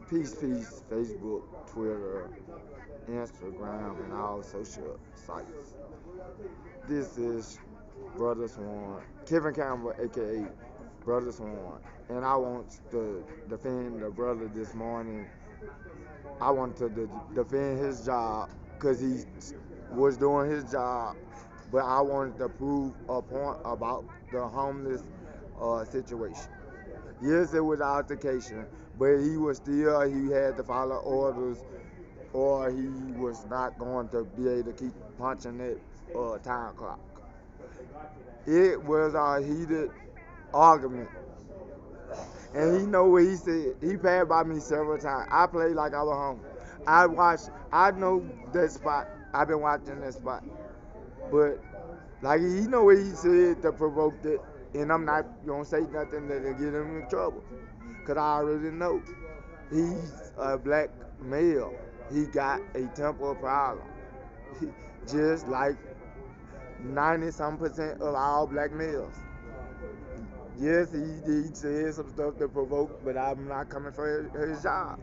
Peace, peace, Facebook, Twitter, Instagram, and all social sites. This is Brother Swan, Kevin Campbell, aka Brother Swan, and I want to defend the brother this morning. I want to defend his job because he was doing his job, but I wanted to prove a point about the homeless situation. Yes, it was altercation, but he had to follow orders, or he was not going to be able to keep punching that time clock. It was a heated argument, and he know what he said. He passed by me several times. I played like I was home. I watched. I know that spot. I've been watching that spot, but like he know what he said to provoke it, and I'm not gonna say nothing that'll get him in trouble, cause I already know he's a black male. He got a temporal problem, just like 90 some% of all black males. Yes, he said some stuff to provoke, but I'm not coming for his job.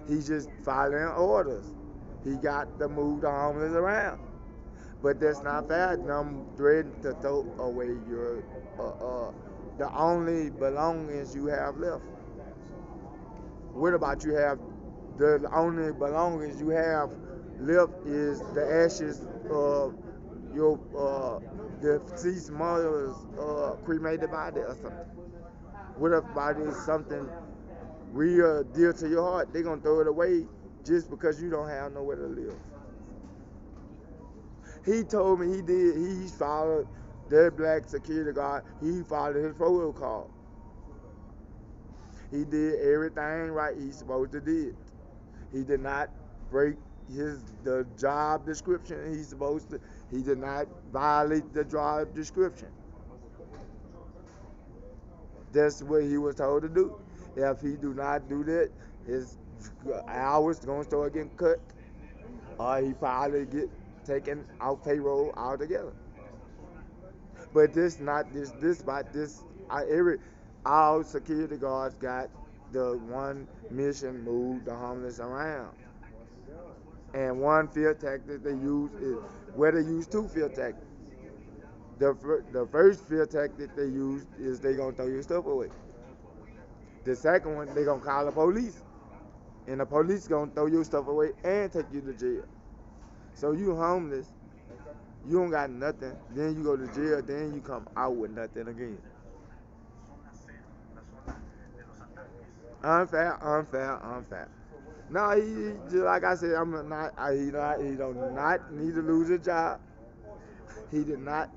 He's just following orders. He got to move the homeless around. But that's not fair. Them threatening to throw away your the only belongings you have left. What about you have the only belongings you have left is the ashes of your the deceased mother's cremated body or something. What about it is something real dear to your heart? They gonna throw it away just because you don't have nowhere to live. He told me he did. He followed that black security guard. He followed his protocol. He did everything right he's supposed to do. He did not break the job description he's supposed to. He did not violate the job description. That's what he was told to do. If he do not do that, his hours gonna start getting cut, or he probably get taken off payroll altogether. But this spot this every all security guards got the one mission: move the homeless around. And one field tactic they use is where they use two field tactics. The first field tactic they use is they gonna throw your stuff away. The second one they gonna call the police, and the police gonna throw your stuff away and take you to jail. So you homeless, you don't got nothing. Then you go to jail. Then you come out with nothing again. Unfair, unfair, unfair. No, he just like I said, I'm not. He don't not need to lose his job. He did not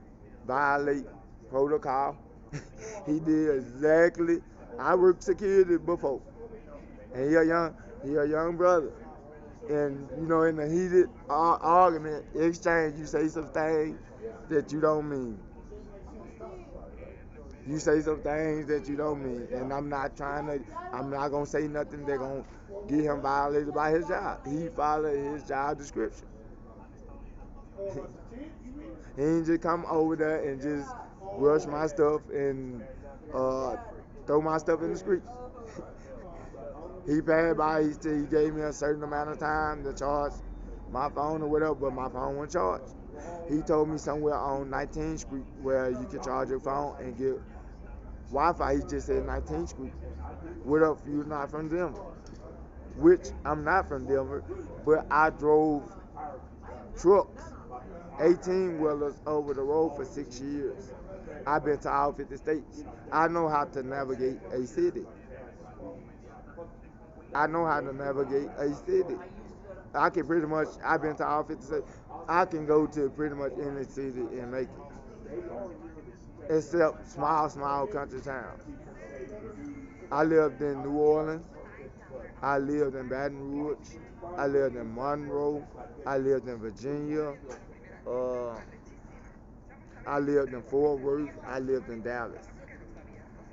violate protocol. He did exactly. I worked security before, and he a young brother. And in the heated argument exchange, you say some things that you don't mean. You say some things that you don't mean, and I'm not gonna say nothing that gonna get him violated by his job. He followed his job description. He ain't just come over there and just rush my stuff and uh, throw my stuff in the street. He passed by, he gave me a certain amount of time to charge my phone or whatever, but my phone wasn't charged. He told me somewhere on 19th Street where you can charge your phone and get Wi-Fi. He just said 19th Street. What if you're not from Denver? Which I'm not from Denver, but I drove trucks, 18 wheelers over the road for 6 years. I've been to all 50 states. I know how to navigate a city. I know how to navigate a city. I can pretty much, I've been to all 50 states. I can go to pretty much any city and make it, except small country towns. I lived in New Orleans. I lived in Baton Rouge. I lived in Monroe. I lived in Virginia. Uh, I lived in Fort Worth. I lived in Dallas.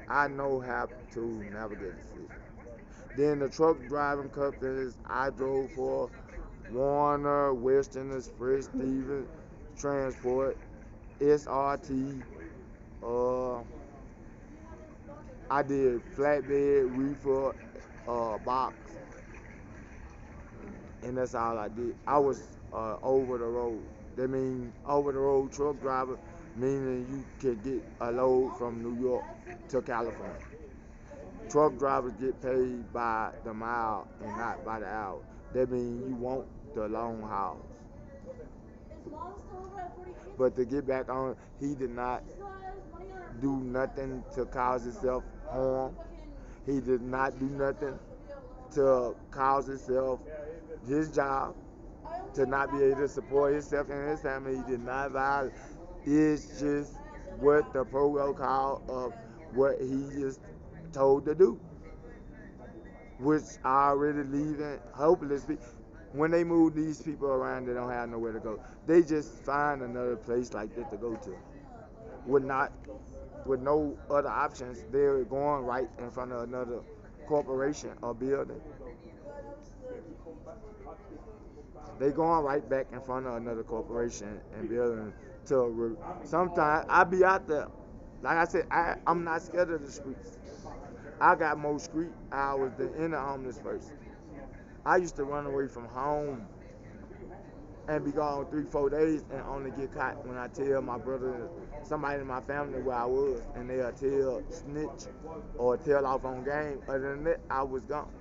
I know how to navigate the city. Then the truck driving companies I drove for: Warner, Western Express, Stevens Transport, SRT. Uh, I did flatbed, reefer, box, and that's all I did. I was over the road. That mean over the road truck driver, meaning you can get a load from New York to California. Truck drivers get paid by the mile and not by the hour. That means you want the long hauls. But to get back on, he did not do nothing to cause himself harm. He did not do nothing to cause himself his job, to not be able to support himself and his family. He did not violate. It's just what the protocol of what he is told to do, which already leaving hopeless. When they move these people around, they don't have nowhere to go. They just find another place like that to go to. With no other options, they're going right in front of another corporation or building. They going right back in front of another corporation and building sometimes I be out there. Like I said, I'm not scared of the streets. I got more street hours than any homeless person. I used to run away from home and be gone 3-4 days and only get caught when I tell my brother, somebody in my family where I was, and they'll tell snitch or tell off on game. Other than that, I was gone.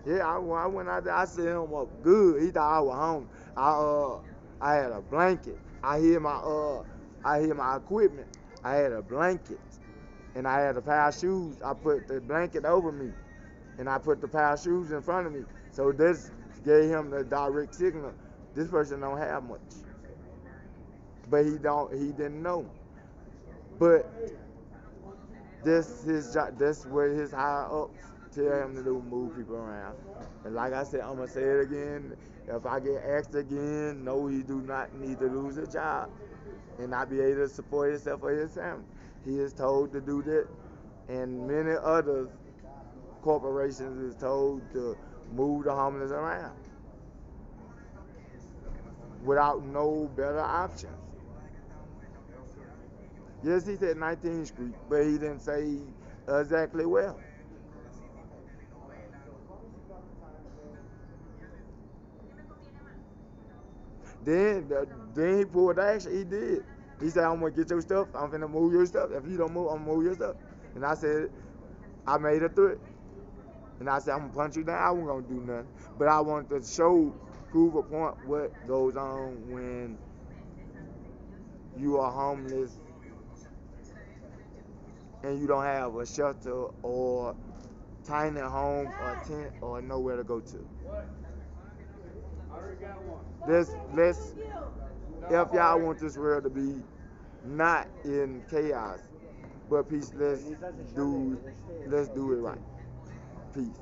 Yeah, I went out there. I set him up good. He thought I was home. I had a blanket. I hid my equipment. I had a blanket, and I had a pair of shoes. I put the blanket over me, and I put the pair of shoes in front of me. So this gave him the direct signal. This person don't have much, but he didn't know. But this his job. That's what his higher ups tell him to do: move people around. And like I said, I'm gonna say it again. If I get asked again, no, he do not need to lose a job and not be able to support himself or his family. He is told to do that, and many other corporations is told to move the homeless around without no better options. Yes, he said 19th Street, but he didn't say exactly where. Then he pulled action. He did. He said, "I'm gonna get your stuff. I'm finna move your stuff. If you don't move, I'm gonna move your stuff." And I said, I made a threat. And I said, "I'm gonna punch you down." I wasn't gonna do nothing, but I wanted to prove a point what goes on when you are homeless and you don't have a shelter or tiny home or tent or nowhere to go to. Let's if y'all want this world to be not in chaos but peace, let's do it right. Peace.